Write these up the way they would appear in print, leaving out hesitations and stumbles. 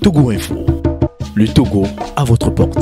Togo Info, le Togo à votre portée.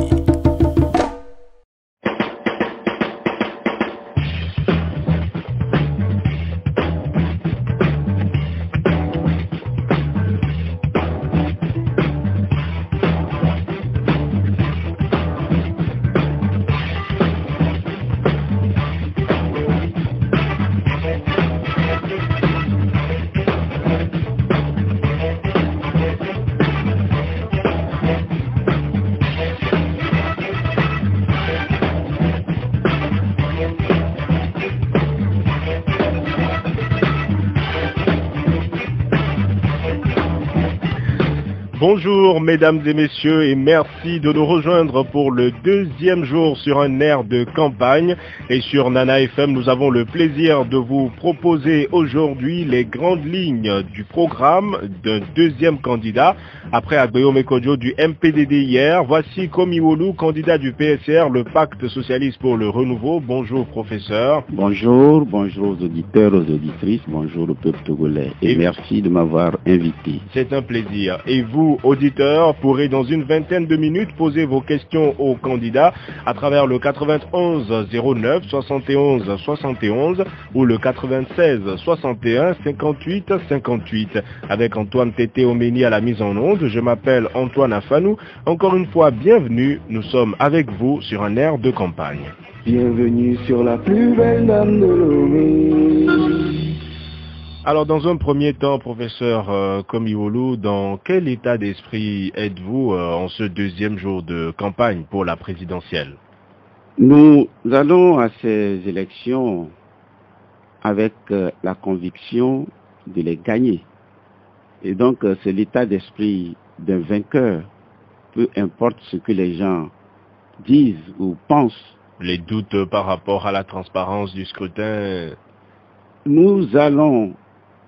Bonjour mesdames et messieurs et merci de nous rejoindre pour le deuxième jour sur un air de campagne. Et sur Nana FM, nous avons le plaisir de vous proposer aujourd'hui les grandes lignes du programme d'un deuxième candidat. Après Agbeome Kodjo du MPDD hier, voici Komiwolu, candidat du PSR, le Pacte Socialiste pour le Renouveau. Bonjour professeur. Bonjour aux auditeurs, aux auditrices, bonjour au peuple togolais et merci de m'avoir invité. C'est un plaisir. Et vous, auditeurs, pourrez dans une vingtaine de minutes poser vos questions aux candidats à travers le 91 09 71 71 ou le 96 61 58 58. Avec Antoine Tété Omeni à la mise en onde, je m'appelle Antoine Afanou. Encore une fois, bienvenue, nous sommes avec vous sur un air de campagne. Bienvenue sur la plus belle dame de Lomé. Alors, dans un premier temps, professeur Komiwolu, dans quel état d'esprit êtes-vous en ce deuxième jour de campagne pour la présidentielle? Nous allons à ces élections avec la conviction de les gagner. Et donc, c'est l'état d'esprit d'un vainqueur, peu importe ce que les gens disent ou pensent. Les doutes par rapport à la transparence du scrutin? Nous allons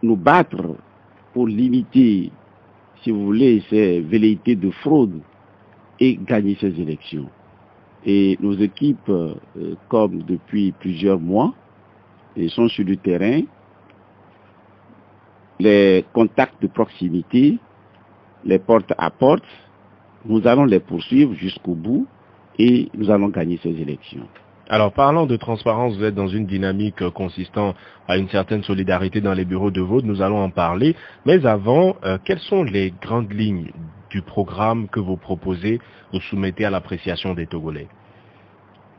nous battre pour limiter, si vous voulez, ces velléités de fraude et gagner ces élections. Et nos équipes, comme depuis plusieurs mois, sont sur le terrain. Les contacts de proximité, les porte à porte, nous allons les poursuivre jusqu'au bout et nous allons gagner ces élections. Alors, parlant de transparence, vous êtes dans une dynamique consistant à une certaine solidarité dans les bureaux de vote. Nous allons en parler. Mais avant, quelles sont les grandes lignes du programme que vous proposez ou soumettez à l'appréciation des Togolais?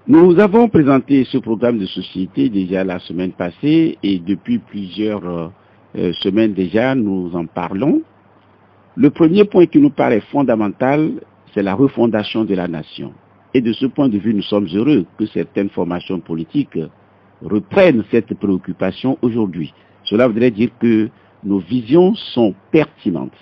Nous avons présenté ce programme de société déjà la semaine passée et depuis plusieurs semaines déjà, nous en parlons. Le premier point qui nous paraît fondamental, c'est la refondation de la nation. Et de ce point de vue, nous sommes heureux que certaines formations politiques reprennent cette préoccupation aujourd'hui. Cela voudrait dire que nos visions sont pertinentes.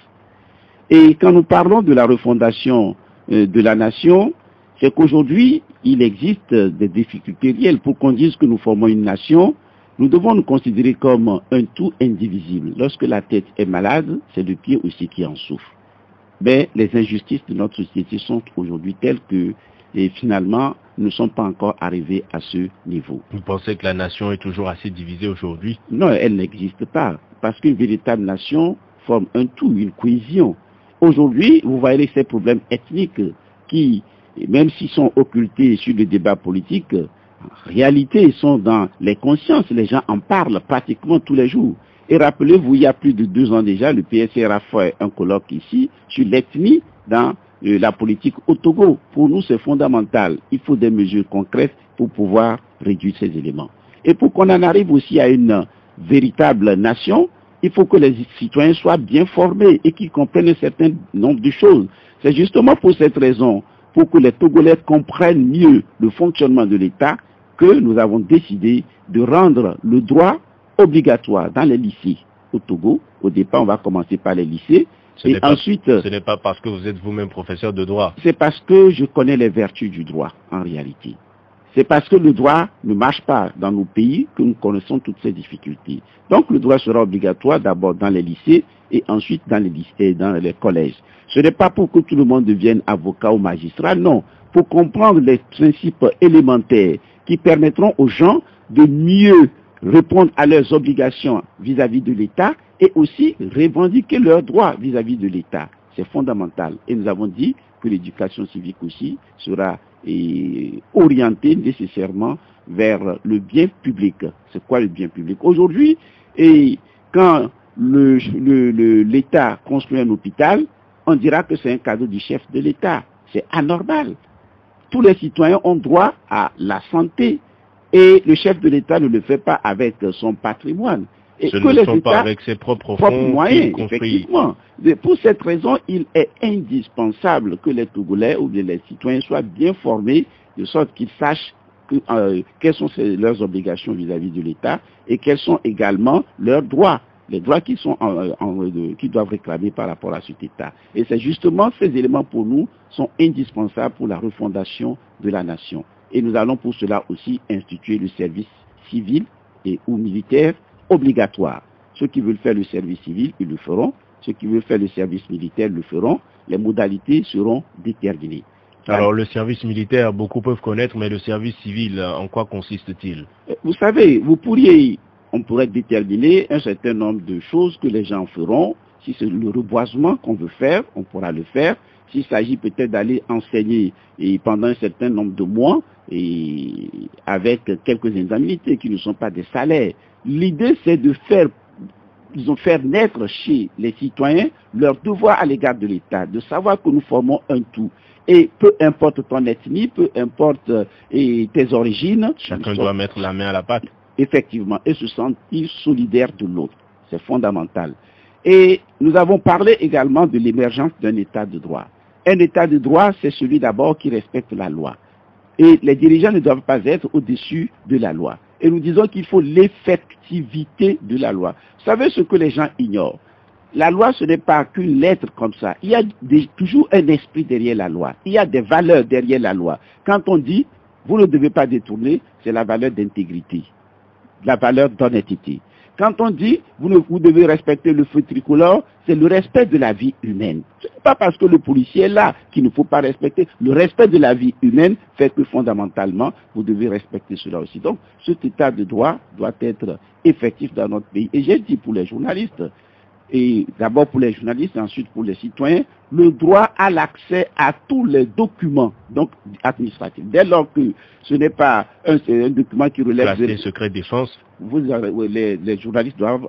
Et quand nous parlons de la refondation de la nation, c'est qu'aujourd'hui, il existe des difficultés réelles. Pour qu'on dise que nous formons une nation, nous devons nous considérer comme un tout indivisible. Lorsque la tête est malade, c'est le pied aussi qui en souffre. Mais les injustices de notre société sont aujourd'hui telles que et finalement, nous ne sommes pas encore arrivés à ce niveau. Vous pensez que la nation est toujours assez divisée aujourd'hui? Non, elle n'existe pas. Parce qu'une véritable nation forme un tout, une cohésion. Aujourd'hui, vous voyez ces problèmes ethniques qui, même s'ils sont occultés sur le débat politique, en réalité, sont dans les consciences. Les gens en parlent pratiquement tous les jours. Et rappelez-vous, il y a plus de 2 ans déjà, le PSR a fait un colloque ici sur l'ethnie dans la politique au Togo. Pour nous, c'est fondamental. Il faut des mesures concrètes pour pouvoir réduire ces éléments. Et pour qu'on en arrive aussi à une véritable nation, il faut que les citoyens soient bien formés et qu'ils comprennent un certain nombre de choses. C'est justement pour cette raison, pour que les Togolais comprennent mieux le fonctionnement de l'État, que nous avons décidé de rendre le droit obligatoire dans les lycées au Togo. Au départ, on va commencer par les lycées. Ce n'est pas parce que vous êtes vous-même professeur de droit. C'est parce que je connais les vertus du droit, en réalité. C'est parce que le droit ne marche pas dans nos pays que nous connaissons toutes ces difficultés. Donc le droit sera obligatoire d'abord dans les lycées et ensuite dans les lycées, dans les collèges. Ce n'est pas pour que tout le monde devienne avocat ou magistrat, non. Pour comprendre les principes élémentaires qui permettront aux gens de mieux répondre à leurs obligations vis-à-vis de l'État et aussi revendiquer leurs droits vis-à-vis de l'État. c'est fondamental. Et nous avons dit que l'éducation civique aussi sera orientée nécessairement vers le bien public. C'est quoi le bien public? Aujourd'hui, quand l'État construit un hôpital, on dira que c'est un cadeau du chef de l'État. C'est anormal. Tous les citoyens ont droit à la santé et le chef de l'État ne le fait pas avec son patrimoine. Et Ce que ne les sont pas États, avec ses propres fonds moyens, qu'il construit. effectivement. Pour cette raison, il est indispensable que les Togolais ou bien les citoyens soient bien formés de sorte qu'ils sachent quelles sont leurs obligations vis-à-vis de l'État et quels sont également leurs droits, les droits qui doivent réclamer par rapport à cet État. Et c'est justement ces éléments pour nous sont indispensables pour la refondation de la nation. Et nous allons pour cela aussi instituer le service civil ou militaire obligatoire. Ceux qui veulent faire le service civil, ils le feront. Ceux qui veulent faire le service militaire le feront. Les modalités seront déterminées. Alors le service militaire, beaucoup peuvent connaître, mais le service civil, en quoi consiste-t-il? Vous savez, on pourrait déterminer un certain nombre de choses que les gens feront. Si c'est le reboisement qu'on veut faire, on pourra le faire. S'il s'agit peut-être d'aller enseigner pendant un certain nombre de mois et avec quelques indemnités qui ne sont pas des salaires. L'idée, c'est de faire naître chez les citoyens leur devoir à l'égard de l'État, de savoir que nous formons un tout. Et peu importe ton ethnie, peu importe tes origines. Chacun doit mettre la main à la pâte. Effectivement, et se sentir solidaire de l'autre. C'est fondamental. Et nous avons parlé également de l'émergence d'un État de droit. Un État de droit, c'est celui d'abord qui respecte la loi. Et les dirigeants ne doivent pas être au-dessus de la loi. Et nous disons qu'il faut l'effectivité de la loi. Vous savez ce que les gens ignorent? La loi, ce n'est pas qu'une lettre comme ça. Il y a toujours un esprit derrière la loi. Il y a des valeurs derrière la loi. Quand on dit, vous ne devez pas détourner, c'est la valeur d'intégrité, la valeur d'honnêteté. Quand on dit, vous devez respecter le feu tricolore, c'est le respect de la vie humaine. Ce n'est pas parce que le policier est là qu'il ne faut pas respecter. Le respect de la vie humaine fait que fondamentalement, vous devez respecter cela aussi. Donc, cet état de droit doit être effectif dans notre pays. Et j'ai dit pour les journalistes, et d'abord pour les journalistes et ensuite pour les citoyens, le droit à l'accès à tous les documents donc administratifs. Dès lors que ce n'est pas un document qui relève de secret défense, les journalistes doivent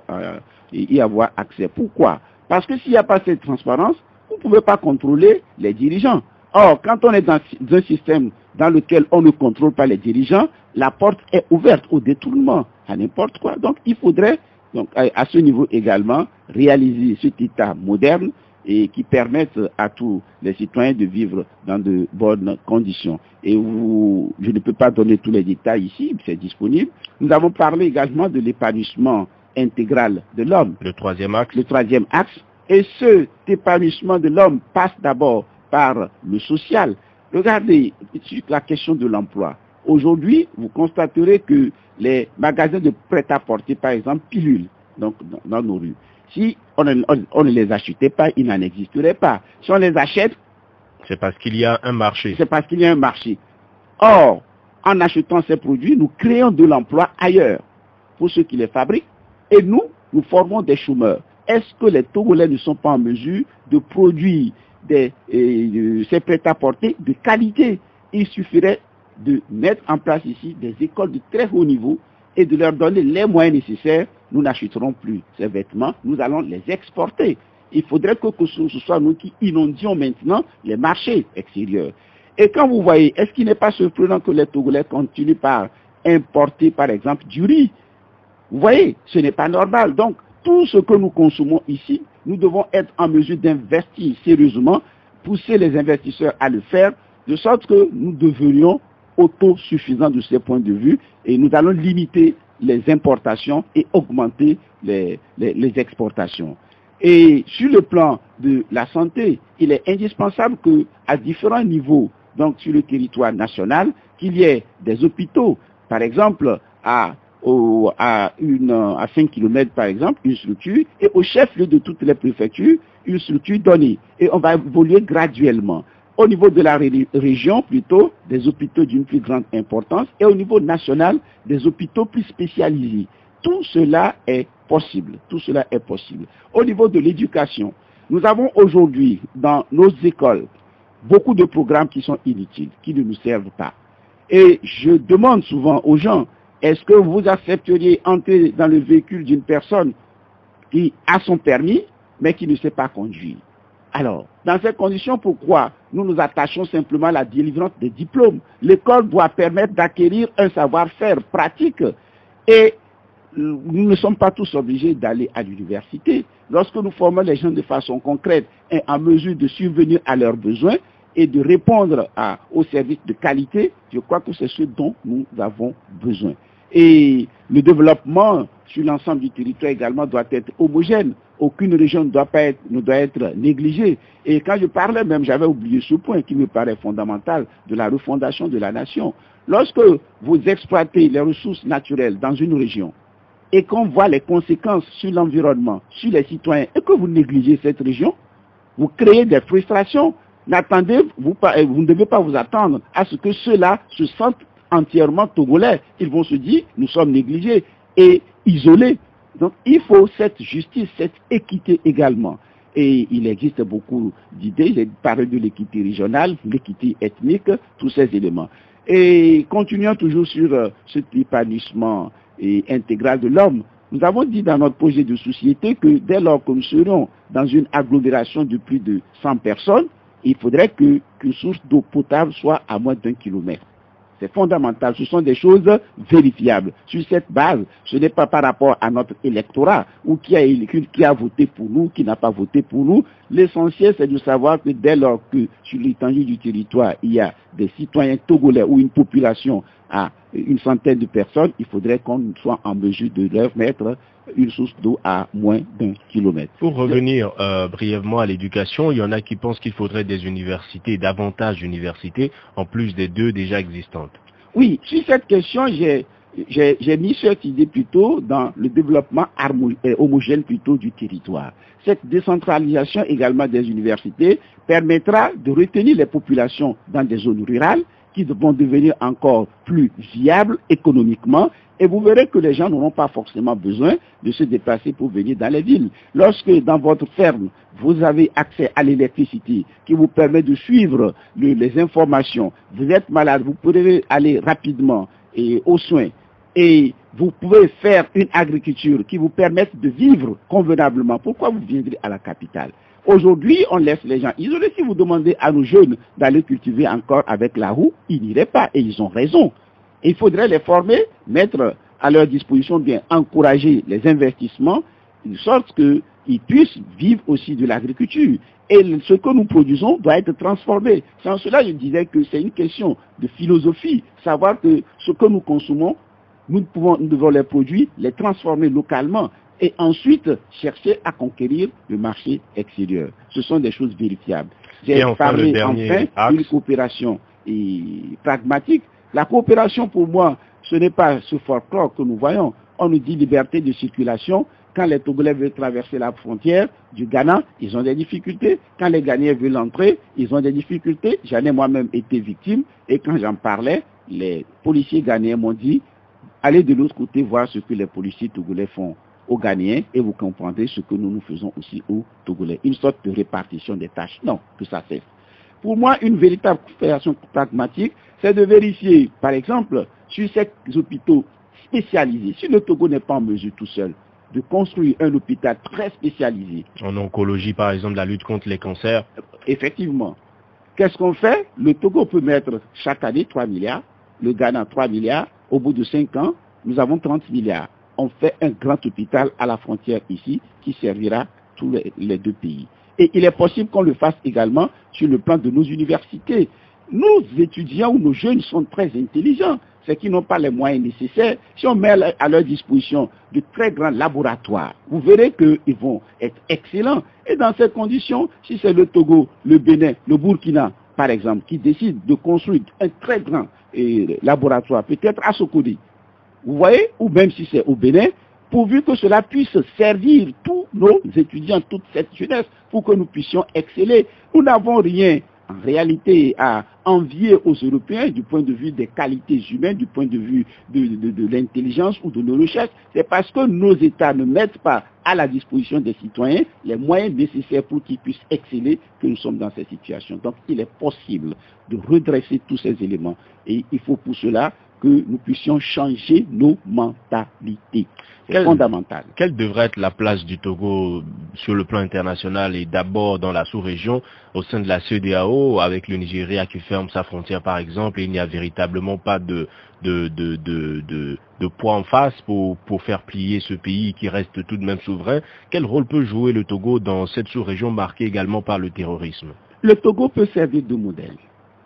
y avoir accès. Pourquoi? Parce que s'il n'y a pas cette transparence, vous ne pouvez pas contrôler les dirigeants. Or, quand on est dans un système dans lequel on ne contrôle pas les dirigeants, la porte est ouverte au détournement, à n'importe quoi. Donc, il faudrait donc à ce niveau également réaliser cet État moderne et qui permette à tous les citoyens de vivre dans de bonnes conditions. Et je ne peux pas donner tous les détails ici, c'est disponible. Nous avons parlé également de l'épanouissement intégral de l'homme. Le troisième axe. Le troisième axe. Et cet épanouissement de l'homme passe d'abord par le social. Regardez sur la question de l'emploi. Aujourd'hui, vous constaterez que les magasins de prêt-à-porter, par exemple, pilules, donc dans nos rues, si on ne les achetait pas, ils n'en existeraient pas. Si on les achète, c'est parce qu'il y a un marché. C'est parce qu'il y a un marché. Or, en achetant ces produits, nous créons de l'emploi ailleurs pour ceux qui les fabriquent. Et nous formons des chômeurs. Est-ce que les Togolais ne sont pas en mesure de produire ces prêt-à-porter de qualité? Il suffirait de mettre en place ici des écoles de très haut niveau et de leur donner les moyens nécessaires. Nous n'achèterons plus ces vêtements, nous allons les exporter. Il faudrait que ce soit nous qui inondions maintenant les marchés extérieurs. Et quand vous voyez, est-ce qu'il n'est pas surprenant que les Togolais continuent par importer, par exemple, du riz? Vous voyez, ce n'est pas normal. Donc, tout ce que nous consommons ici, nous devons être en mesure d'investir sérieusement, pousser les investisseurs à le faire, de sorte que nous devenions autosuffisants de ces points de vue et nous allons limiter les importations et augmenter les exportations. Et sur le plan de la santé, il est indispensable qu'à différents niveaux, donc sur le territoire national, qu'il y ait des hôpitaux, par exemple à 5 km par exemple, une structure, et au chef-lieu de toutes les préfectures, une structure donnée. Et on va évoluer graduellement. Au niveau de la région, plutôt, des hôpitaux d'une plus grande importance, et au niveau national, des hôpitaux plus spécialisés. Tout cela est possible. Tout cela est possible. Au niveau de l'éducation, Nous avons aujourd'hui dans nos écoles beaucoup de programmes qui sont inutiles, qui ne nous servent pas. Et je demande souvent aux gens, est-ce que vous accepteriez entrer dans le véhicule d'une personne qui a son permis, mais qui ne sait pas conduire? Alors, dans ces conditions, pourquoi nous nous attachons simplement à la délivrance des diplômes? L'école doit permettre d'acquérir un savoir-faire pratique et nous ne sommes pas tous obligés d'aller à l'université. Lorsque nous formons les gens de façon concrète et en mesure de subvenir à leurs besoins et de répondre aux services de qualité, je crois que c'est ce dont nous avons besoin. Et le développement sur l'ensemble du territoire également doit être homogène. Aucune région ne doit être négligée. Et quand je parlais même, j'avais oublié ce point qui me paraît fondamental de la refondation de la nation. Lorsque vous exploitez les ressources naturelles dans une région et qu'on voit les conséquences sur l'environnement, sur les citoyens, et que vous négligez cette région, vous créez des frustrations. Vous ne devez pas vous attendre à ce que ceux-là se sentent entièrement togolais. Ils vont se dire, nous sommes négligés et isolés. Donc il faut cette justice, cette équité également. Et il existe beaucoup d'idées, j'ai parlé de l'équité régionale, l'équité ethnique, tous ces éléments. Et continuons toujours sur cet épanouissement intégral de l'homme. Nous avons dit dans notre projet de société que dès lors que nous serons dans une agglomération de plus de 100 personnes, il faudrait qu'une source d'eau potable soit à moins d'1 kilomètre. C'est fondamental, ce sont des choses vérifiables. Sur cette base, ce n'est pas par rapport à notre électorat ou qui a voté pour nous, qui n'a pas voté pour nous. L'essentiel, c'est de savoir que dès lors que sur l'étendue du territoire, il y a des citoyens togolais ou une population à une centaine de personnes, il faudrait qu'on soit en mesure de leur mettre une source d'eau à moins d'1 kilomètre. Pour revenir brièvement à l'éducation, il y en a qui pensent qu'il faudrait des universités, davantage d'universités, en plus des 2 déjà existantes. Oui, sur cette question, j'ai mis cette idée plutôt dans le développement homogène plutôt du territoire. Cette décentralisation également des universités permettra de retenir les populations dans des zones rurales qui vont devenir encore plus viables économiquement, et vous verrez que les gens n'auront pas forcément besoin de se déplacer pour venir dans les villes. Lorsque dans votre ferme, vous avez accès à l'électricité qui vous permet de suivre les informations, vous êtes malade, vous pouvez aller rapidement aux soins, et vous pouvez faire une agriculture qui vous permette de vivre convenablement. Pourquoi vous viendrez à la capitale? Aujourd'hui, on laisse les gens isolés. Si vous demandez à nos jeunes d'aller cultiver encore avec la roue, ils n'iraient pas, et ils ont raison. Il faudrait les former, mettre à leur disposition, bien encourager les investissements, de sorte qu'ils puissent vivre aussi de l'agriculture. Et ce que nous produisons doit être transformé. Sans cela, je disais que c'est une question de philosophie, savoir que ce que nous consommons, nous devons les produire, les transformer localement, et ensuite chercher à conquérir le marché extérieur. Ce sont des choses vérifiables. J'ai parlé enfin d'une coopération pragmatique. La coopération, pour moi, ce n'est pas ce folklore que nous voyons. On nous dit liberté de circulation. Quand les Togolais veulent traverser la frontière du Ghana, ils ont des difficultés. Quand les Ghanéens veulent entrer, ils ont des difficultés. J'en ai moi-même été victime. Et quand j'en parlais, les policiers ghanéens m'ont dit, allez de l'autre côté voir ce que les policiers togolais font aux Ghanéens et vous comprendrez ce que nous faisons aussi aux Togolais. Une sorte de répartition des tâches. Non, que ça cesse. Pour moi, une véritable coopération pragmatique, c'est de vérifier, par exemple, sur ces hôpitaux spécialisés, si le Togo n'est pas en mesure tout seul de construire un hôpital très spécialisé. En oncologie, par exemple, la lutte contre les cancers. Effectivement. Qu'est-ce qu'on fait? Le Togo peut mettre chaque année 3 milliards, le Ghana 3 milliards, au bout de 5 ans, nous avons 30 milliards. On fait un grand hôpital à la frontière ici qui servira tous les 2 pays. Et il est possible qu'on le fasse également sur le plan de nos universités. Nos étudiants ou nos jeunes sont très intelligents, c'est qu'ils n'ont pas les moyens nécessaires. Si on met à leur disposition de très grands laboratoires, vous verrez qu'ils vont être excellents. Et dans ces conditions, si c'est le Togo, le Bénin, le Burkina, par exemple, qui décident de construire un très grand laboratoire, peut-être à Sokodi, vous voyez, ou même si c'est au Bénin, pourvu que cela puisse servir tous nos étudiants, toute cette jeunesse, pour que nous puissions exceller. Nous n'avons rien en réalité à envier aux Européens du point de vue des qualités humaines, du point de vue de l'intelligence ou de nos recherches. C'est parce que nos États ne mettent pas à la disposition des citoyens les moyens nécessaires pour qu'ils puissent exceller que nous sommes dans cette situation. Donc il est possible de redresser tous ces éléments et il faut pour cela que nous puissions changer nos mentalités. C'est fondamental. Quelle devrait être la place du Togo sur le plan international et d'abord dans la sous-région au sein de la CEDEAO avec le Nigeria qui ferme sa frontière par exemple et il n'y a véritablement pas de poids en face pour faire plier ce pays qui reste tout de même souverain. Quel rôle peut jouer le Togo dans cette sous-région marquée également par le terrorisme? Le Togo peut servir de modèle.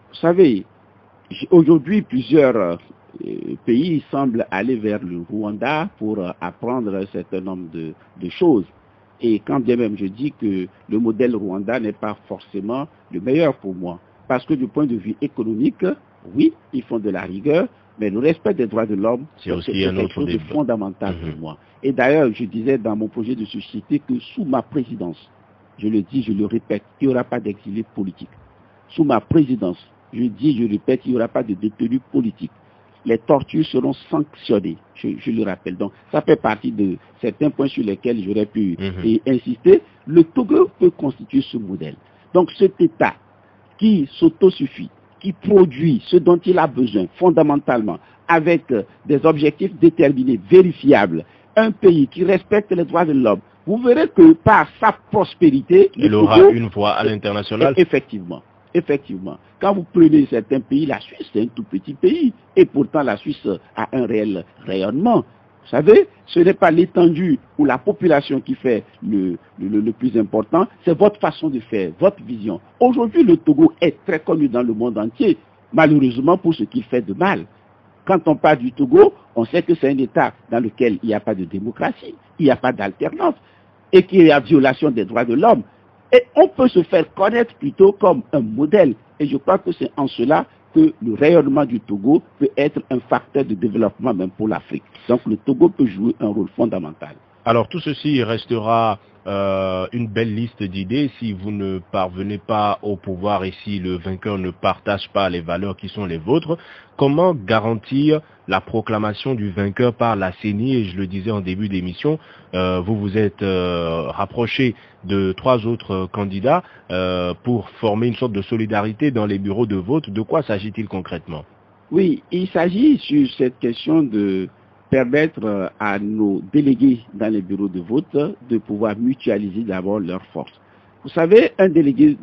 Vous savez, aujourd'hui plusieurs pays semblent aller vers le Rwanda pour apprendre un certain nombre de choses. Et quand bien même je dis que le modèle Rwanda n'est pas forcément le meilleur pour moi, parce que du point de vue économique, oui, ils font de la rigueur, mais le respect des droits de l'homme, c'est quelque chose de fondamental pour moi. Et d'ailleurs, je disais dans mon projet de société que sous ma présidence, je le dis, je le répète, il n'y aura pas d'exilés politiques. Sous ma présidence, je dis, je répète, il n'y aura pas de détenus politiques. Les tortures seront sanctionnées, je le rappelle. Donc, ça fait partie de certains points sur lesquels j'aurais pu insister. Le Togo peut constituer ce modèle. Donc, cet État qui s'autosuffit, qui produit ce dont il a besoin fondamentalement, avec des objectifs déterminés, vérifiables, un pays qui respecte les droits de l'homme, vous verrez que par sa prospérité, il aura une voix à l'international. Effectivement. Quand vous prenez certains pays, la Suisse, c'est un tout petit pays. Et pourtant, la Suisse a un réel rayonnement. Vous savez, ce n'est pas l'étendue ou la population qui fait le plus important, c'est votre façon de faire, votre vision. Aujourd'hui, le Togo est très connu dans le monde entier, malheureusement pour ce qu'il fait de mal. Quand on parle du Togo, on sait que c'est un État dans lequel il n'y a pas de démocratie, il n'y a pas d'alternance, et qu'il y a violation des droits de l'homme. Et on peut se faire connaître plutôt comme un modèle. Et je crois que c'est en cela que le rayonnement du Togo peut être un facteur de développement même pour l'Afrique. Donc le Togo peut jouer un rôle fondamental. Alors tout ceci restera une belle liste d'idées si vous ne parvenez pas au pouvoir et si le vainqueur ne partage pas les valeurs qui sont les vôtres. Comment garantir la proclamation du vainqueur par la CENI? Et je le disais en début d'émission, vous vous êtes rapproché de 3 autres candidats pour former une sorte de solidarité dans les bureaux de vote. De quoi s'agit-il concrètement? Oui, il s'agit sur cette question de permettre à nos délégués dans les bureaux de vote de pouvoir mutualiser d'abord leurs forces. Vous savez, un délégué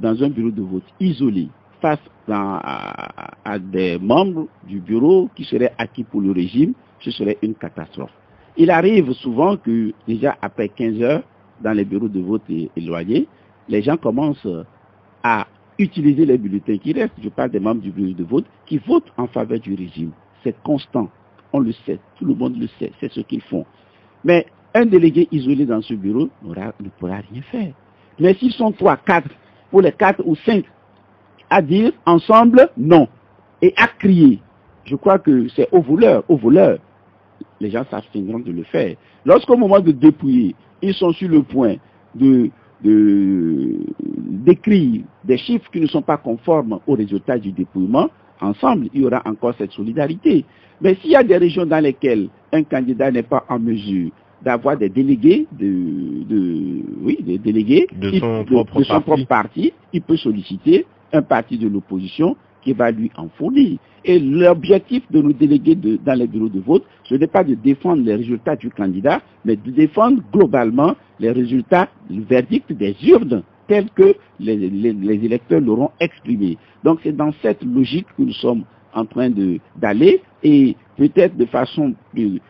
dans un bureau de vote isolé face à des membres du bureau qui seraient acquis pour le régime, ce serait une catastrophe. Il arrive souvent que déjà après 15 heures, dans les bureaux de vote éloignés, les gens commencent à utiliser les bulletins qui restent. Je parle des membres du bureau de vote qui votent en faveur du régime. C'est constant. On le sait, tout le monde le sait, c'est ce qu'ils font. Mais un délégué isolé dans ce bureau ne pourra rien faire. Mais s'ils sont 3, 4, pour les 4 ou 5, à dire ensemble non, et à crier, je crois que c'est aux voleurs, les gens s'abstiendront de le faire. Lorsqu'au moment de dépouiller, ils sont sur le point d'écrire des chiffres qui ne sont pas conformes aux résultats du dépouillement, ensemble, il y aura encore cette solidarité. Mais s'il y a des régions dans lesquelles un candidat n'est pas en mesure d'avoir des délégués, des délégués de son propre parti, il peut solliciter un parti de l'opposition qui va lui en fournir. Et l'objectif de nos délégués dans les bureaux de vote, ce n'est pas de défendre les résultats du candidat, mais de défendre globalement les résultats, le verdict des urnes, tels que les électeurs l'auront exprimé. Donc c'est dans cette logique que nous sommes en train d'aller, et peut-être de façon plus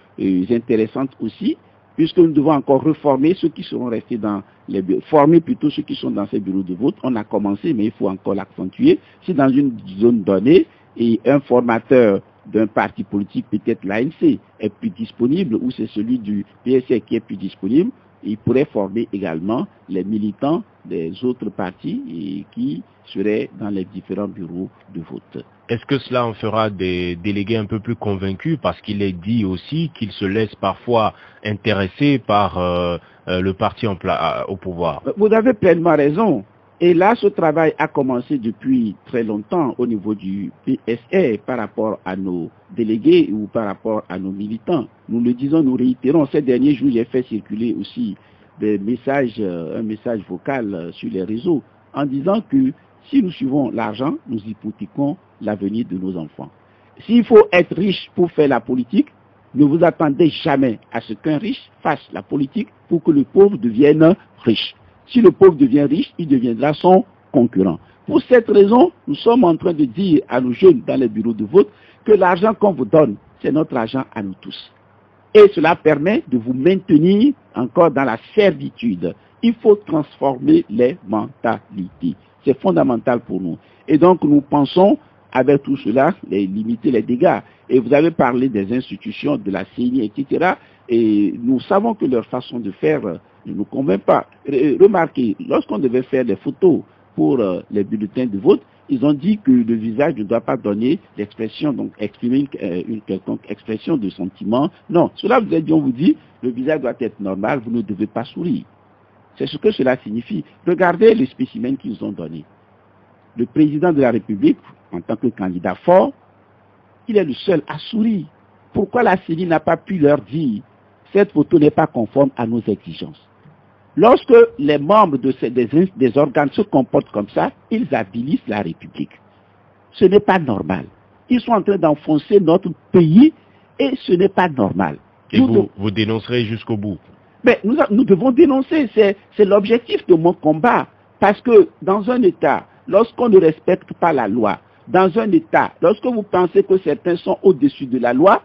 intéressante aussi, puisque nous devons encore reformer ceux qui seront restés dans les bureaux, former plutôt ceux qui sont dans ces bureaux de vote. On a commencé, mais il faut encore l'accentuer. Si dans une zone donnée, et un formateur d'un parti politique, peut-être l'ANC, est plus disponible, ou c'est celui du PSC qui est plus disponible, il pourrait former également les militants des autres partis et qui seraient dans les différents bureaux de vote. Est-ce que cela en fera des délégués un peu plus convaincus, parce qu'il est dit aussi qu'ils se laissent parfois intéresser par le parti au pouvoir? Vous avez pleinement raison. Et là, ce travail a commencé depuis très longtemps au niveau du PSR par rapport à nos délégués ou par rapport à nos militants. Nous le disons, nous réitérons. Ces derniers jours, j'ai fait circuler aussi des messages, un message vocal sur les réseaux en disant que si nous suivons l'argent, nous hypothéquons l'avenir de nos enfants. S'il faut être riche pour faire la politique, ne vous attendez jamais à ce qu'un riche fasse la politique pour que le pauvre devienne riche. Si le pauvre devient riche, il deviendra son concurrent. Pour cette raison, nous sommes en train de dire à nos jeunes dans les bureaux de vote que l'argent qu'on vous donne, c'est notre argent à nous tous. Et cela permet de vous maintenir encore dans la servitude. Il faut transformer les mentalités. C'est fondamental pour nous. Et donc nous pensons, avec tout cela, limiter les dégâts. Et vous avez parlé des institutions, de la CENI, etc. Et nous savons que leur façon de faire ne nous convainc pas. Remarquez, lorsqu'on devait faire des photos pour les bulletins de vote, ils ont dit que le visage ne doit pas donner l'expression, donc exprimer une quelconque expression de sentiment. Non, cela vous a dit, on vous dit, le visage doit être normal, vous ne devez pas sourire. C'est ce que cela signifie. Regardez les spécimens qu'ils ont donnés. Le président de la République, en tant que candidat fort, il est le seul à sourire. Pourquoi la CENI n'a pas pu leur dire cette photo n'est pas conforme à nos exigences? Lorsque les membres des organes se comportent comme ça, ils habilitent la République. Ce n'est pas normal. Ils sont en train d'enfoncer notre pays et ce n'est pas normal. Et vous dénoncerez jusqu'au bout? Mais nous devons dénoncer, c'est l'objectif de mon combat. Parce que dans un État, lorsqu'on ne respecte pas la loi, dans un État, lorsque vous pensez que certains sont au-dessus de la loi,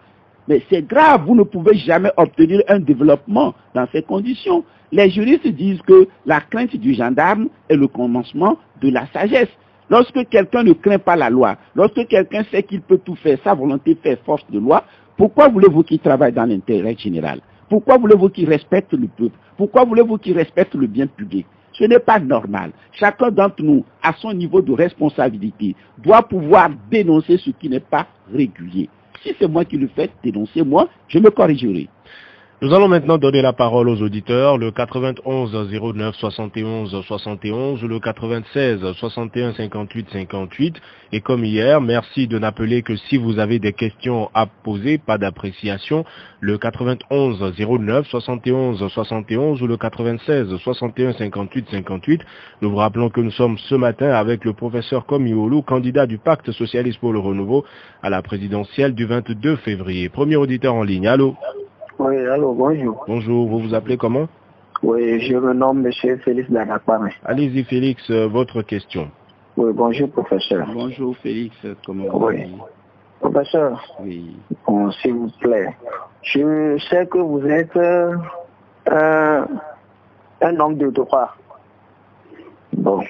mais c'est grave, vous ne pouvez jamais obtenir un développement dans ces conditions. Les juristes disent que la crainte du gendarme est le commencement de la sagesse. Lorsque quelqu'un ne craint pas la loi, lorsque quelqu'un sait qu'il peut tout faire, sa volonté fait force de loi, pourquoi voulez-vous qu'il travaille dans l'intérêt général? Pourquoi voulez-vous qu'il respecte le peuple? Pourquoi voulez-vous qu'il respecte le bien public? Ce n'est pas normal. Chacun d'entre nous, à son niveau de responsabilité, doit pouvoir dénoncer ce qui n'est pas régulier. Si c'est moi qui le fais, dénoncez-moi, je me corrigerai. Nous allons maintenant donner la parole aux auditeurs, le 91 09 71 71, le 96 61 58 58. Et comme hier, merci de n'appeler que si vous avez des questions à poser, pas d'appréciation, le 91 09 71 71 ou le 96 61 58 58. Nous vous rappelons que nous sommes ce matin avec le professeur Komiolu, candidat du Pacte Socialiste pour le Renouveau à la présidentielle du 22 février. Premier auditeur en ligne, allô? Oui, allô, bonjour. Bonjour, vous vous appelez comment? Oui, je me nomme M. Félix Danakpame. Allez-y Félix, votre question. Oui, bonjour professeur. Bonjour Félix, comment vous allez? Professeur, oui. Bon, s'il vous plaît, je sais que vous êtes un homme de droit. Bon.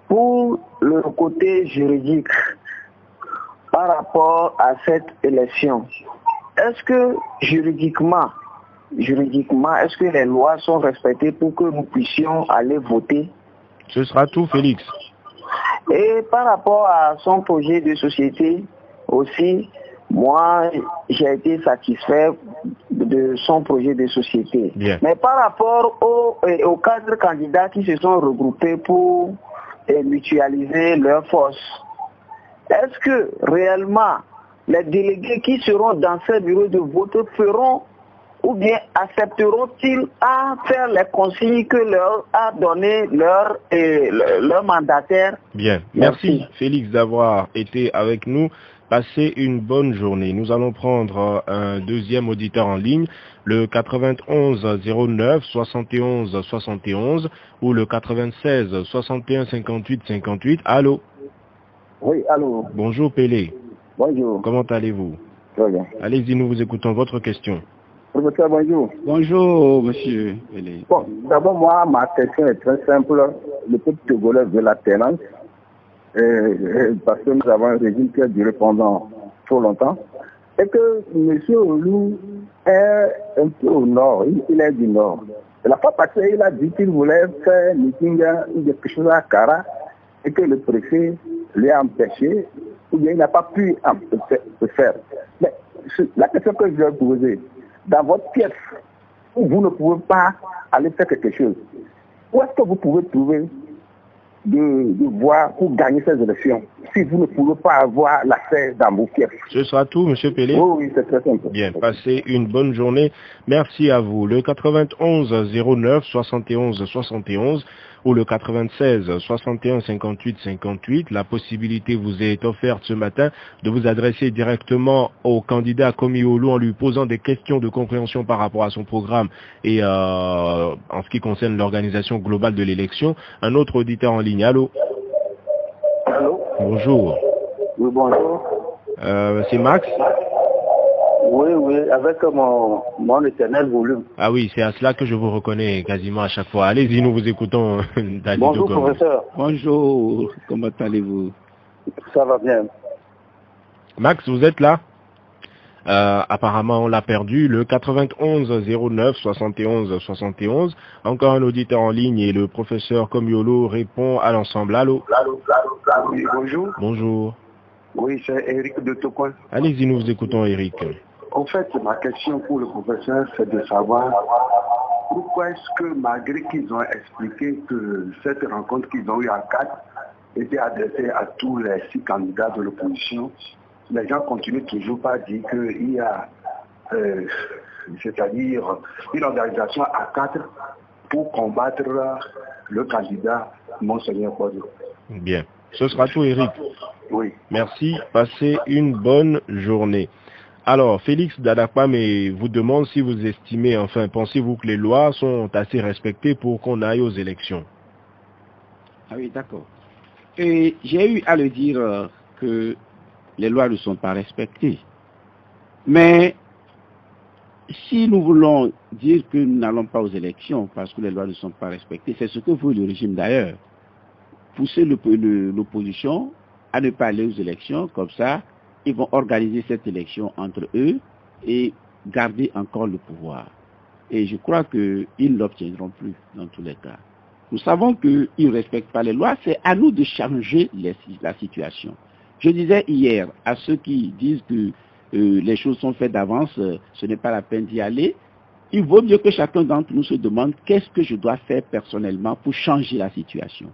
Pour le côté juridique, par rapport à cette élection, est-ce que juridiquement, est-ce que les lois sont respectées pour que nous puissions aller voter? Ce sera tout, Félix. Et par rapport à son projet de société aussi, moi, j'ai été satisfait de son projet de société. Bien. Mais par rapport aux cadres candidats qui se sont regroupés pour mutualiser leurs forces, est-ce que réellement les délégués qui seront dans ces bureaux de vote feront ou bien accepteront-ils à faire les consignes que leur a donné leur mandataire? Bien, merci Félix d'avoir été avec nous. Passez une bonne journée. Nous allons prendre un deuxième auditeur en ligne, le 91 09 71 71 ou le 96 61 58 58. Allô? Oui, allô. Bonjour Pélé. Bonjour. Comment allez-vous? Très bien. Allez-y, nous vous écoutons. Votre question. Professeur, bonjour. Bonjour, monsieur. Bon, d'abord, moi, ma question est très simple. Le peuple togolais veut l'alternance, parce que nous avons un régime qui a duré pendant trop longtemps. Et que M. Olou est un peu au nord, il est du nord. La fois passée, il a dit qu'il voulait faire un meeting ou quelque chose à Kara et que le préfet lui a empêché, ou bien il n'a pas pu le faire. Mais la question que je vais poser, dans votre pièce, où vous ne pouvez pas aller faire quelque chose, où est-ce que vous pouvez trouver de voix pour gagner ces élections. Si vous ne pouvez pas avoir l'accès dans vos fiefs. Ce sera tout, M. Pelé. Oui, c'est très simple. Bien, passez une bonne journée. Merci à vous. Le 91 09 71 71 ou le 96 61 58 58. La possibilité vous est offerte ce matin de vous adresser directement au candidat Komi Olu en lui posant des questions de compréhension par rapport à son programme et en ce qui concerne l'organisation globale de l'élection. Un autre auditeur en ligne. Allô? Allô? Bonjour. Oui, bonjour. C'est Max? Oui, avec mon éternel volume. Ah oui, c'est à cela que je vous reconnais quasiment à chaque fois. Allez-y, nous vous écoutons. Bonjour, professeur. Bonjour, comment allez-vous? Ça va bien. Max, vous êtes là? Apparemment, on l'a perdu. Le 91 09 71 71. Encore un auditeur en ligne et le professeur Komiolo répond à l'ensemble. Allô? Oui, bonjour. Bonjour. Oui, c'est Eric de Tocoin. Allez-y, nous vous écoutons, Eric. En fait, ma question pour le professeur, c'est de savoir pourquoi est-ce que malgré qu'ils ont expliqué que cette rencontre qu'ils ont eue à 4 était adressée à tous les 6 candidats de l'opposition, les gens continuent toujours pas à dire qu'il y a, c'est-à-dire une organisation à 4 pour combattre le candidat Monseigneur Podo. Bien. Ce sera tout, Eric. Oui. Merci. Passez une bonne journée. Alors, Félix Dadapam vous demande si vous estimez, enfin, pensez-vous que les lois sont assez respectées pour qu'on aille aux élections? Ah oui, d'accord. Et j'ai eu à le dire que les lois ne sont pas respectées. Mais si nous voulons dire que nous n'allons pas aux élections parce que les lois ne sont pas respectées, c'est ce que veut le régime d'ailleurs. Pousser l'opposition à ne pas aller aux élections, comme ça, ils vont organiser cette élection entre eux et garder encore le pouvoir. Et je crois qu'ils ne l'obtiendront plus dans tous les cas. Nous savons qu'ils ne respectent pas les lois, c'est à nous de changer la situation. Je disais hier à ceux qui disent que les choses sont faites d'avance, ce n'est pas la peine d'y aller. Il vaut mieux que chacun d'entre nous se demande qu'est-ce que je dois faire personnellement pour changer la situation,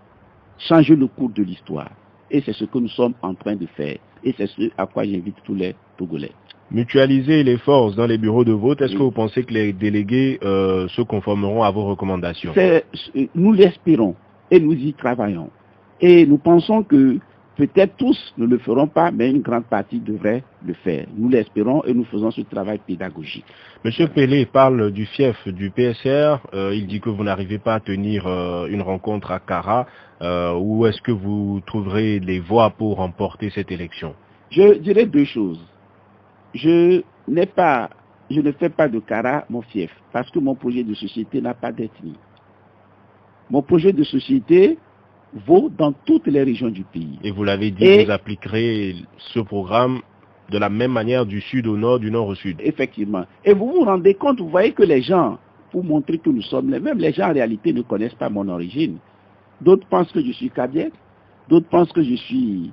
changer le cours de l'histoire. Et c'est ce que nous sommes en train de faire. Et c'est ce à quoi j'invite tous les Togolais. Mutualiser les forces dans les bureaux de vote, est-ce que vous pensez que les délégués se conformeront à vos recommandations? Nous l'espérons et nous y travaillons. Et nous pensons que peut-être tous ne le feront pas, mais une grande partie devrait le faire. Nous l'espérons et nous faisons ce travail pédagogique. Monsieur Pelé parle du fief du PSR. Il dit que vous n'arrivez pas à tenir une rencontre à Kara. Où est-ce que vous trouverez les voies pour remporter cette élection? Je dirais deux choses. Je ne fais pas de Kara mon fief, parce que mon projet de société n'a pas d'ethnie. Mon projet de société vaut dans toutes les régions du pays. Et vous l'avez dit, vous appliquerez ce programme de la même manière du sud au nord, du nord au sud. Effectivement. Et vous vous rendez compte, vous voyez que les gens, pour montrer que nous sommes les mêmes, les gens en réalité ne connaissent pas mon origine. D'autres pensent que je suis Kabiet, d'autres pensent que je suis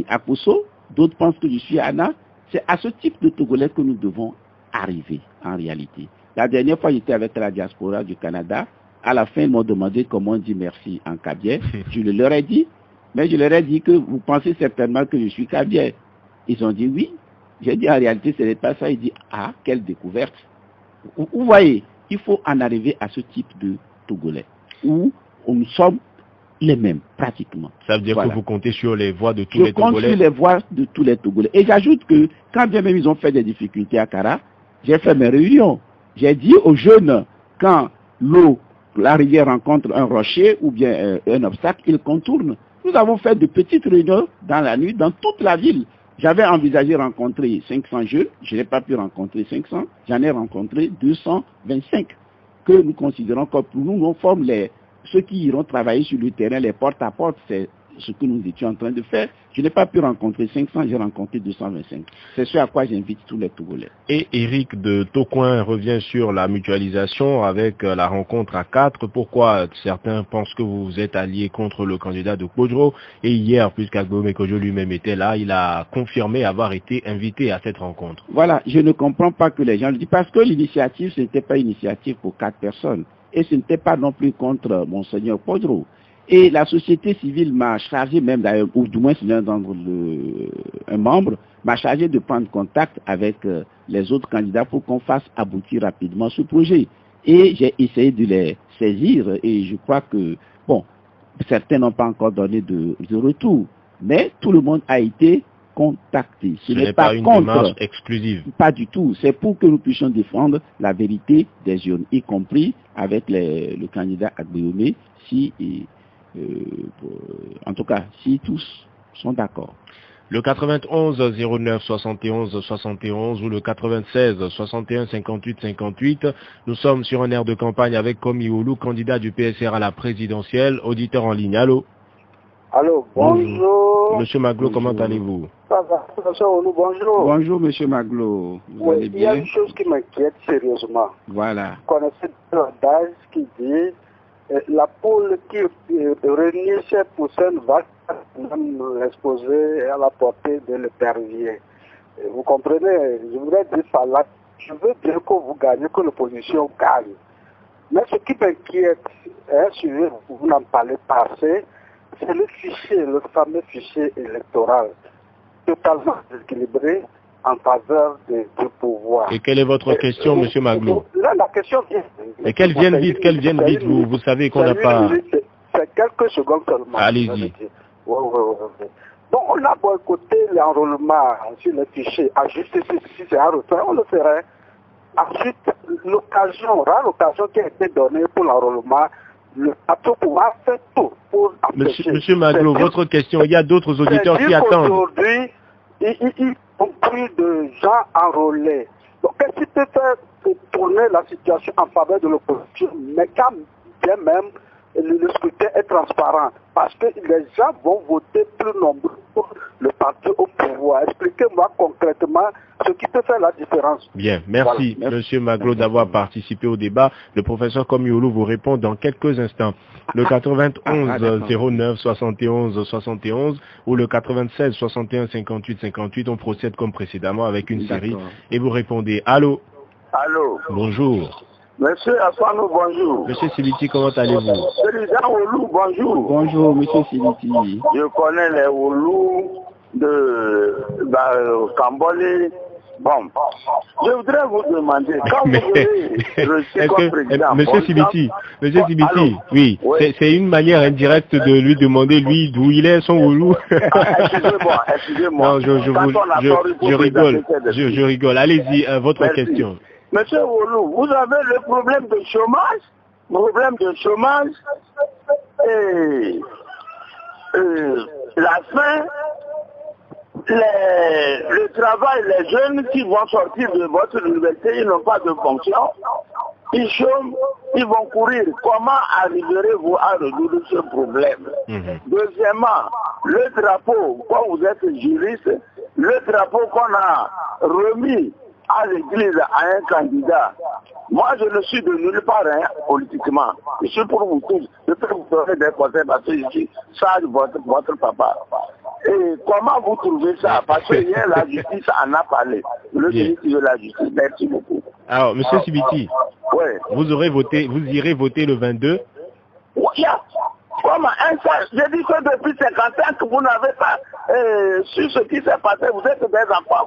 Akoso, d'autres pensent que je suis Anna. C'est à ce type de Togolais que nous devons arriver en réalité. La dernière fois, j'étais avec la diaspora du Canada. À la fin, ils m'ont demandé comment on dit merci en Kabiet. Je leur ai dit, mais je leur ai dit que vous pensez certainement que je suis Kabiet. Ils ont dit oui. J'ai dit en réalité, ce n'est pas ça. Ils disent ah, quelle découverte. Vous voyez, il faut en arriver à ce type de Togolais où nous sommes les mêmes, pratiquement. Ça veut dire que vous comptez sur les voix de tous les Togolais? Je compte sur les voix de tous les Togolais. Et j'ajoute que, quand bien même ils ont fait des difficultés à Kara, j'ai fait mes réunions. J'ai dit aux jeunes, quand la rivière rencontre un rocher ou bien un obstacle, ils contournent. Nous avons fait de petites réunions dans la nuit, dans toute la ville. J'avais envisagé rencontrer 500 jeunes, je n'ai pas pu rencontrer 500, j'en ai rencontré 225, que nous considérons comme pour nous, nous forment ceux qui iront travailler sur le terrain, les porte-à-porte, c'est ce que nous étions en train de faire. Je n'ai pas pu rencontrer 500, j'ai rencontré 225. C'est ce à quoi j'invite tous les Togolais. Et Eric de Tocoin revient sur la mutualisation avec la rencontre à 4. Pourquoi certains pensent que vous êtes alliés contre le candidat de Kodjo? Et hier, puisqu'Agbome Kodjo lui-même était là, il a confirmé avoir été invité à cette rencontre. Voilà, je ne comprends pas que les gens le disent, parce que l'initiative, ce n'était pas une initiative pour 4 personnes. Et ce n'était pas non plus contre Monseigneur Podro. Et la société civile m'a chargé même d'ailleurs, ou du moins c'est l'un d'entre un membre, m'a chargé de prendre contact avec les autres candidats pour qu'on fasse aboutir rapidement ce projet. Et j'ai essayé de les saisir et je crois que, bon, certains n'ont pas encore donné de retour, mais tout le monde a été contacté. Ce n'est pas une démarche exclusive. Pas du tout. C'est pour que nous puissions défendre la vérité des urnes, y compris avec le candidat Agbeomé, si, en tout cas, si tous sont d'accord. Le 91 09 71 71 ou le 96 61 58 58. Nous sommes sur un air de campagne avec Komi Oulou, candidat du PSR à la présidentielle, auditeur en ligne. Allô? Allô, bonjour. Monsieur Maglo, comment allez-vous? Ça va, professeur Oulou, bonjour. Bonjour, monsieur Maglo. Vous allez bien? Il y a une chose qui m'inquiète sérieusement. Voilà. Vous connaissez l'adage qui dit la poule qui réunit ses poussins va même l'exposer à la portée de l'épervier. Vous comprenez? Je voudrais dire par là, je veux bien que vous gagnez, que l'opposition gagne. Mais ce qui m'inquiète, vous n'en parlez pas assez, c'est le fichier, le fameux fichier électoral, totalement déséquilibré en faveur du pouvoir. Et quelle est votre question, monsieur Maglo? Là, la question vient. Et qu'elle vienne vite, vous savez qu'on n'a pas... C'est quelques secondes seulement. Allez-y. Bon, on a boycotté l'enrôlement sur les fichiers. Ajuster si c'est à refaire, on le ferait. Ensuite, rare occasion qui a été donnée pour l'enrôlement, le plateau pourra faire tout pour empêcher. Monsieur Maglo, votre question, il y a d'autres auditeurs qui attendent. Aujourd'hui, ils ont pris de gens enrôlés. Donc, qu'est-ce qui peut faire tourner la situation en faveur de l'opposition, mais quand bien même le scrutin est transparent, parce que les gens vont voter plus nombreux pour le parti au pouvoir. Expliquez-moi concrètement ce qui peut faire la différence. Bien, merci, voilà. Monsieur Maglo, d'avoir participé au débat. Le professeur Komiolu vous répond dans quelques instants. Le 91 09 71 71 ou le 96 61 58 58, on procède comme précédemment avec une série et vous répondez. Allô? Allô? Bonjour. Monsieur Asano, bonjour. Monsieur Siliti, comment allez-vous? Président Oulou, bonjour. Bonjour, monsieur Siliti. Je connais les Oulou de Cambole. Bon, je voudrais vous demander, quand vous avez reçu comme président... Monsieur Siliti, oui, c'est une manière indirecte de lui demander, lui, d'où il est, son Oulou. Excusez-moi. Non, je rigole. Allez-y, votre question. Monsieur Oulou, vous avez le problème de chômage, et la faim, le travail, les jeunes qui vont sortir de votre université, ils n'ont pas de fonction, ils chôment, ils vont courir. Comment arriverez-vous à résoudre ce problème? Deuxièmement, le drapeau, quand vous êtes juriste, le drapeau qu'on a remis à l'église à un candidat. Moi, je ne suis de nulle part politiquement. Je suis pour vous tous. Je peux vous donner des conseils parce que je suis sage votre papa. Et comment vous trouvez ça? Parce que hier, la justice en a parlé. Le ministre de la Justice, merci beaucoup. Alors, monsieur Sibiti, vous irez voter le 22? Oui. Comment j'ai dit que depuis 55 que vous n'avez pas su ce qui s'est passé, vous êtes des enfants,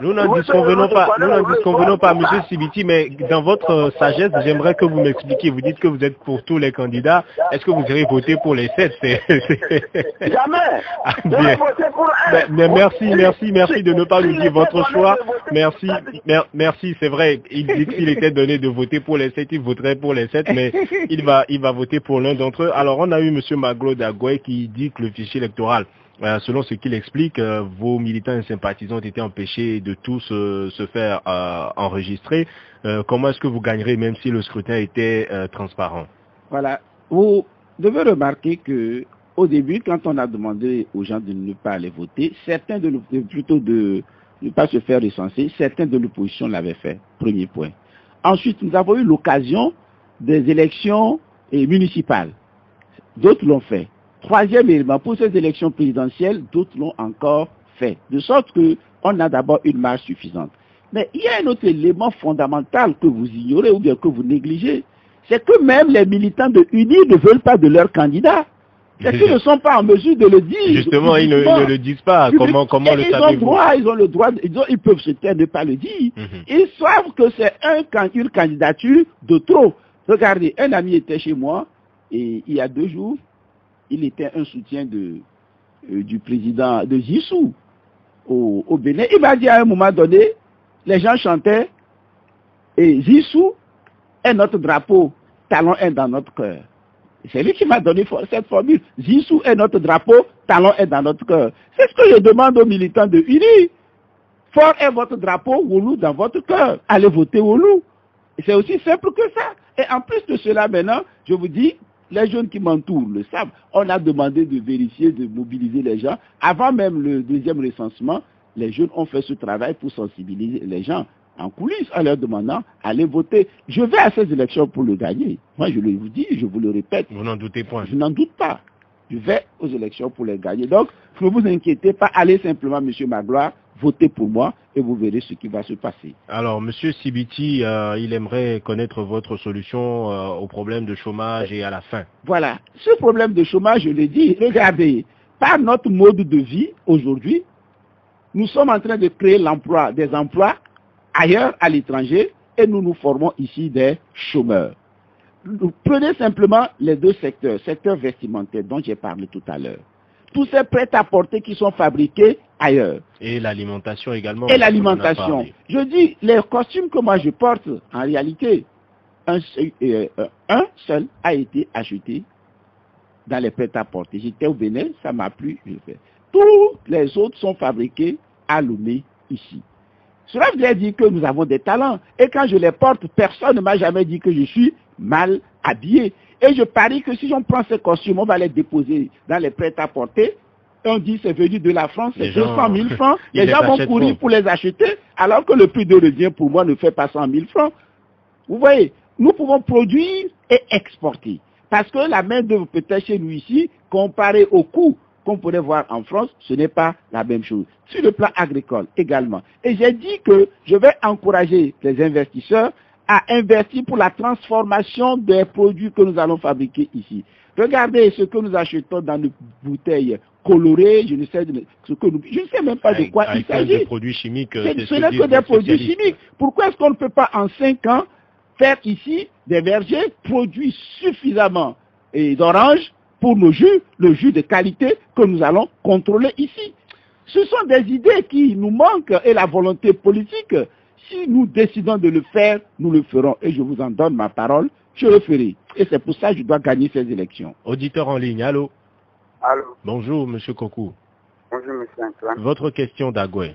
Nous n'en disconvenons pas, monsieur Sibiti, mais dans votre sagesse, j'aimerais que vous m'expliquiez. Vous dites que vous êtes pour tous les candidats. Est-ce que vous irez voter pour les 7? Jamais. Je vais voter pour un. Mais merci de ne pas nous dire votre choix. Merci, c'est vrai. Il dit qu'il était donné de voter pour les 7, il voterait pour les 7, mais il va voter pour l'un d'entre eux. Alors, on a eu M. Maglo d'Agoué qui dit que le fichier électoral, selon ce qu'il explique, vos militants et sympathisants ont été empêchés de tous se faire enregistrer. Comment est-ce que vous gagnerez même si le scrutin était transparent? Voilà. Vous devez remarquer que au début, quand on a demandé aux gens de ne pas aller voter, certains de ne pas se faire recenser, certains de l'opposition l'avaient fait. Premier point. Ensuite, nous avons eu l'occasion des élections municipales. D'autres l'ont fait. Troisième élément, pour ces élections présidentielles, d'autres l'ont encore fait. De sorte qu'on a d'abord une marge suffisante. Mais il y a un autre élément fondamental que vous ignorez ou bien que vous négligez, c'est que même les militants de UNI ne veulent pas de leur candidat. C'est qu'ils ne sont pas en mesure de le dire. Justement, ils ne le disent pas. Comment le savez-vous? Ils ont le droit, ils peuvent se taire de ne pas le dire. Ils savent que c'est une candidature de trop. Regardez, un ami était chez moi, et il y a 2 jours, il était un soutien du président de Zissou au Bénin. Il m'a dit à un moment donné, les gens chantaient, et Zissou est notre drapeau, talon est dans notre cœur. C'est lui qui m'a donné cette formule. Zissou est notre drapeau, talon est dans notre cœur. C'est ce que je demande aux militants de UNI. Fort est votre drapeau, Wolu dans votre cœur. Allez voter Wolu. C'est aussi simple que ça. Et en plus de cela, maintenant, je vous dis, les jeunes qui m'entourent le savent. On a demandé de vérifier, de mobiliser les gens. Avant même le 2e recensement, les jeunes ont fait ce travail pour sensibiliser les gens en coulisses en leur demandant allez voter. Je vais à ces élections pour le gagner. Moi, je vous dis, je vous le répète. Vous n'en doutez point. Je n'en doute pas. Je vais aux élections pour les gagner. Donc, ne vous inquiétez pas. Allez simplement, M. Magloire, votez pour moi et vous verrez ce qui va se passer. Alors, M. Sibiti, il aimerait connaître votre solution au problème de chômage et à la faim. Voilà. Ce problème de chômage, je l'ai dit, regardez, par notre mode de vie aujourd'hui, nous sommes en train de créer des emplois ailleurs à l'étranger et nous nous formons ici des chômeurs. Prenez simplement les 2 secteurs, secteur vestimentaire dont j'ai parlé tout à l'heure. Tous ces prêts-à-porter qui sont fabriqués ailleurs. Et l'alimentation également. Et l'alimentation. Je dis, les costumes que moi je porte, en réalité, un seul a été acheté dans les prêts-à-porter. J'étais au Bénin, ça m'a plu, je le fais. Tous les autres sont fabriqués à Lomé, ici. Cela veut dire que nous avons des talents. Et quand je les porte, personne ne m'a jamais dit que je suis mal habillé. Et je parie que si on prend ces costumes, on va les déposer dans les prêts-à-porter. Et on dit c'est venu de la France, c'est 200 000 francs. Les gens vont courir pour les acheter, alors que le prix de revient pour moi ne fait pas 100 000 francs. Vous voyez, nous pouvons produire et exporter. Parce que la main-d'œuvre peut-être chez nous ici, comparée au coût qu'on pourrait voir en France, ce n'est pas la même chose. Sur le plan agricole également. Et j'ai dit que je vais encourager les investisseurs à investir pour la transformation des produits que nous allons fabriquer ici. Regardez ce que nous achetons dans nos bouteilles colorées, je ne sais même pas de quoi il s'agit. Des produits chimiques. Ce n'est que des produits chimiques. Pourquoi est-ce qu'on ne peut pas en 5 ans faire ici des vergers produits suffisamment d'oranges pour nos jus, le jus de qualité que nous allons contrôler ici. Ce sont des idées qui nous manquent et la volonté politique. Si nous décidons de le faire, nous le ferons. Et je vous en donne ma parole, je le ferai. Et c'est pour ça que je dois gagner ces élections. Auditeur en ligne, allô? Allô? Bonjour, monsieur Kokou. Bonjour, monsieur Antoine. Votre question d'Agoué.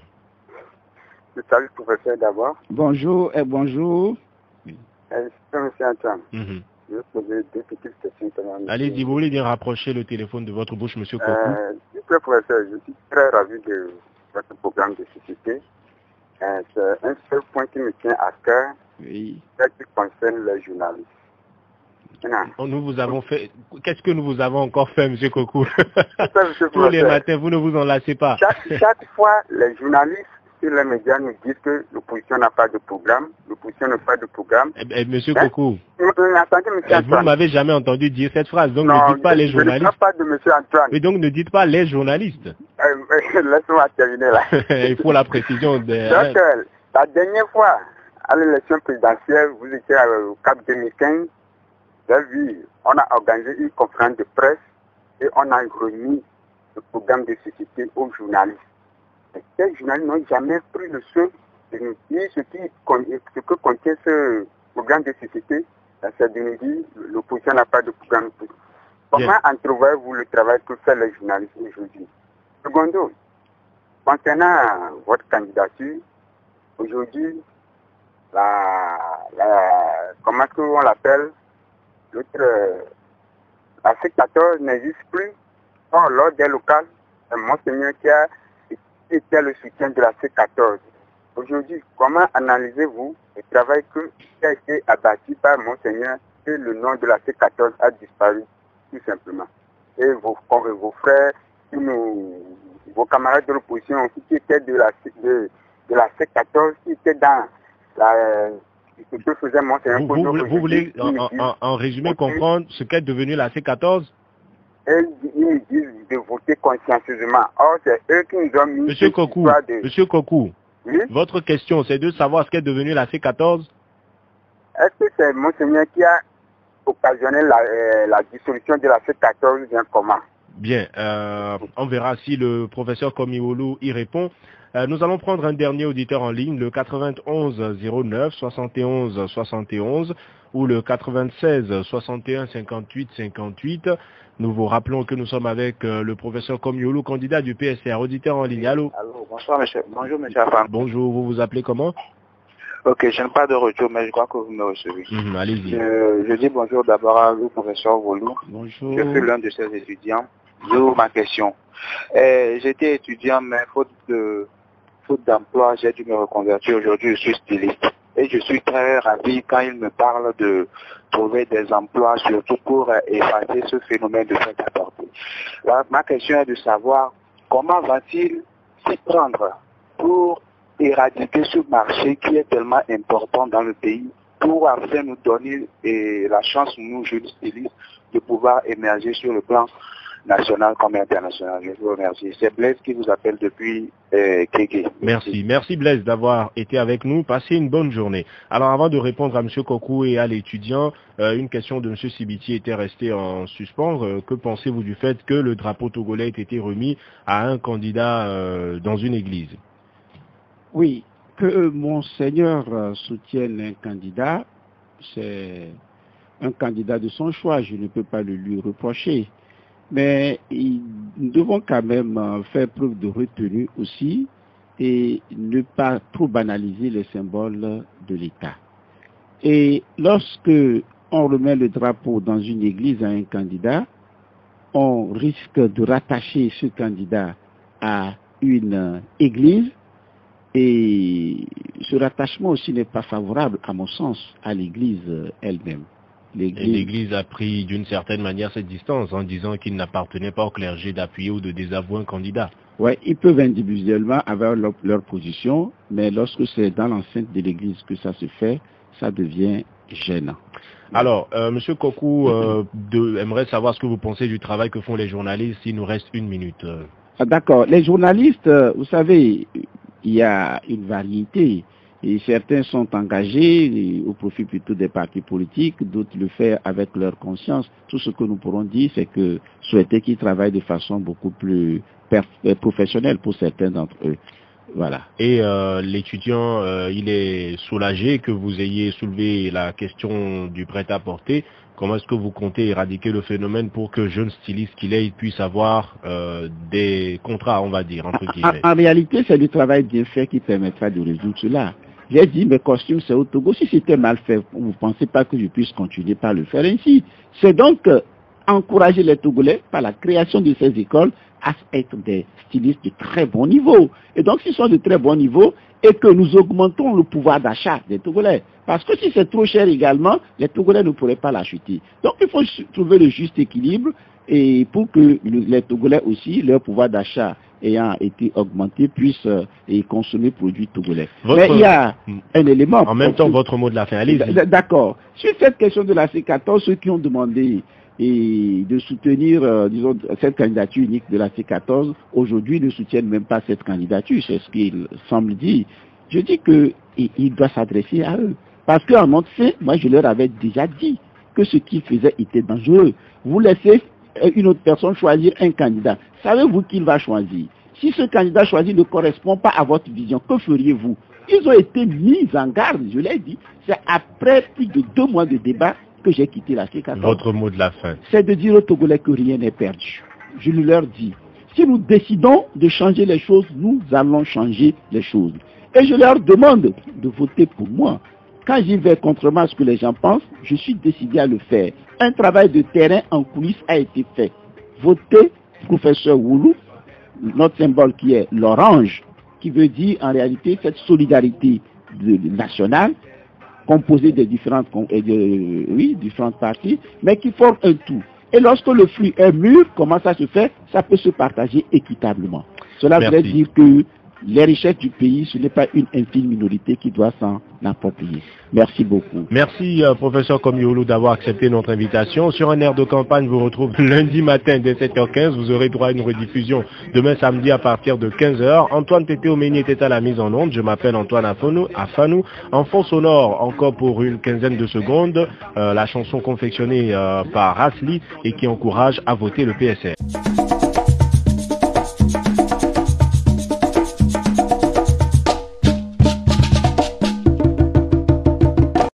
Je salue le professeur d'abord. Bonjour et bonjour. Monsieur Antoine. Je vais poser 2 petites questions. Allez-y, vous voulez bien rapprocher le téléphone de votre bouche, monsieur Kokou? Monsieur professeur, je suis très ravi de votre programme de société. C'est un seul point qui me tient à cœur, oui. C'est qui concerne les journalistes. Nous vous avons fait. Qu'est-ce que nous vous avons encore fait, monsieur Kokou? Monsieur Tous les matins, vous ne vous en lassez pas. Chaque fois, les journalistes sur les médias nous disent que l'opposition n'a pas de programme, l'opposition n'a pas de programme. Monsieur Kokou, attendez, monsieur vous ne m'avez jamais entendu dire cette phrase, donc ne dites pas les journalistes. Je ne parle pas de monsieur Antoine. Mais donc ne dites pas les journalistes. Laisse-moi terminer là. Il faut la précision. Donc, la dernière fois, à l'élection présidentielle, vous étiez au Cap 2015, j'ai vu, on a organisé une conférence de presse et on a remis le programme de société aux journalistes. Et ces journalistes n'ont jamais pris le soin de nous dire ce que contient ce programme de société. C'est de nous dire l'opposition n'a pas de programme. Comment entrevoyez-vous le travail que font les journalistes aujourd'hui? Secondo, concernant votre candidature, aujourd'hui, comment est-ce qu'on l'appelle? La C14 n'existe plus. Or, lors des locales, c'est Monseigneur qui a été le soutien de la C14. Aujourd'hui, comment analysez-vous le travail qui a été abattu par Monseigneur et le nom de la C14 a disparu, tout simplement? Et vos frères, vos camarades de l'opposition aussi qui étaient de la C14, qui étaient dans ce que faisait mon Seigneur. Vous voulez en résumé comprendre ce qu'est devenu la C14? Et ils me disent de voter consciencieusement. Or, c'est eux qui nous ont mis... Monsieur Kokou, oui? Votre question, c'est de savoir ce qu'est devenu la C14? Est-ce que c'est Monseigneur qui a occasionné la dissolution de la C14 bien comment? Bien, on verra si le professeur Komiolu y répond. Nous allons prendre un dernier auditeur en ligne, le 91 09 71 71 ou le 96 61 58 58. Nous vous rappelons que nous sommes avec le professeur Komiolu, candidat du PSR, auditeur en ligne. Allô? Allô, bonsoir monsieur. Bonjour monsieur Afam. Bonjour, vous vous appelez comment? Ok, je n'ai pas de retour, mais je crois que vous me recevez. Allez-y. Je dis bonjour d'abord à vous, professeur Volou. Bonjour. Je suis l'un de ces étudiants. J'ouvre ma question. J'étais étudiant, mais faute d'emploi, j'ai dû me reconvertir. Aujourd'hui, je suis styliste. Et je suis très ravi quand il me parle de trouver des emplois, surtout pour effacer ce phénomène de prêt-à-porter. Ma question est de savoir comment va-t-il s'y prendre pour éradiquer ce marché qui est tellement important dans le pays, pour afin nous donner la chance, nous, jeunes stylistes, de pouvoir émerger sur le plan national comme international. Je vous remercie. C'est Blaise qui vous appelle depuis Kéké. Merci Blaise d'avoir été avec nous. Passez une bonne journée. Alors avant de répondre à M. Kokou et à l'étudiant, une question de M. Sibiti était restée en suspens. Que pensez-vous du fait que le drapeau togolais ait été remis à un candidat dans une église? Oui, que Monseigneur soutienne un candidat, c'est un candidat de son choix. Je ne peux pas le lui reprocher. Mais nous devons quand même faire preuve de retenue aussi et ne pas trop banaliser les symboles de l'État. Et lorsque on remet le drapeau dans une église à un candidat, on risque de rattacher ce candidat à une église et ce rattachement aussi n'est pas favorable, à mon sens, à l'église elle-même. L'Église a pris d'une certaine manière cette distance en disant qu'il n'appartenait pas au clergé d'appuyer ou de désavouer un candidat. Oui, ils peuvent individuellement avoir leur position, mais lorsque c'est dans l'enceinte de l'Église que ça se fait, ça devient gênant. Alors, M. Kokou aimerait savoir ce que vous pensez du travail que font les journalistes. Il nous reste une minute. D'accord. Les journalistes, vous savez, il y a une variété. Et certains sont engagés au profit plutôt des partis politiques, d'autres le font avec leur conscience. Tout ce que nous pourrons dire, c'est que souhaiter qu'ils travaillent de façon beaucoup plus professionnelle pour certains d'entre eux. Voilà. Et l'étudiant, il est soulagé que vous ayez soulevé la question du prêt-à-porter. Comment est-ce que vous comptez éradiquer le phénomène pour que jeune styliste qu'il est, il puisse avoir des contrats, on va dire, entre guillemets? En réalité, c'est du travail bien fait qui permettra de résoudre cela. J'ai dit, mes costumes, c'est au Togo. Si c'était mal fait, vous ne pensez pas que je puisse continuer par le faire ainsi. C'est donc encourager les Togolais par la création de ces écoles à être des stylistes de très bon niveau. Et donc, s'ils sont de très bon niveau et que nous augmentons le pouvoir d'achat des Togolais, parce que si c'est trop cher également, les Togolais ne pourraient pas l'acheter. Donc, il faut trouver le juste équilibre et pour que les Togolais aussi, leur pouvoir d'achat ayant été augmenté, puissent consommer produits togolais. Mais il y a un élément... En même temps, votre mot de la fin, allez-y. D'accord. Sur cette question de la C14, ceux qui ont demandé de soutenir, disons, cette candidature unique de la C14, aujourd'hui ne soutiennent même pas cette candidature, c'est ce qu'il semble dire. Je dis qu'il doit s'adresser à eux. Parce qu'en Montsé, moi je leur avais déjà dit que ce qu'ils faisaient était dangereux. Vous laissez une autre personne choisir un candidat. Savez-vous qu'il va choisir? Si ce candidat choisi ne correspond pas à votre vision, que feriez-vous? Ils ont été mis en garde, je l'ai dit. C'est après plus de 2 mois de débat que j'ai quitté la C14. Votre mot de la fin. C'est de dire aux Togolais que rien n'est perdu. Je leur dis, si nous décidons de changer les choses, nous allons changer les choses. Et je leur demande de voter pour moi. Quand j'y vais contrairement à ce que les gens pensent, je suis décidé à le faire. Un travail de terrain en coulisses a été fait. Votez professeur Woulou, notre symbole qui est l'orange, qui veut dire en réalité cette solidarité nationale, composée des différentes parties, mais qui forme un tout. Et lorsque le fruit est mûr, comment ça se fait? Ça peut se partager équitablement. Cela veut dire que les richesses du pays, ce n'est pas une infime minorité qui doit s'en approprier. Merci beaucoup. Merci, professeur Komiolu, d'avoir accepté notre invitation. Sur un air de campagne, vous retrouve lundi matin dès 7h15. Vous aurez droit à une rediffusion demain samedi à partir de 15h. Antoine Tété Omeni était à la mise en onde. Je m'appelle Antoine Afanou. En fond sonore, encore pour une quinzaine de secondes, la chanson confectionnée par Rasli et qui encourage à voter le PSR.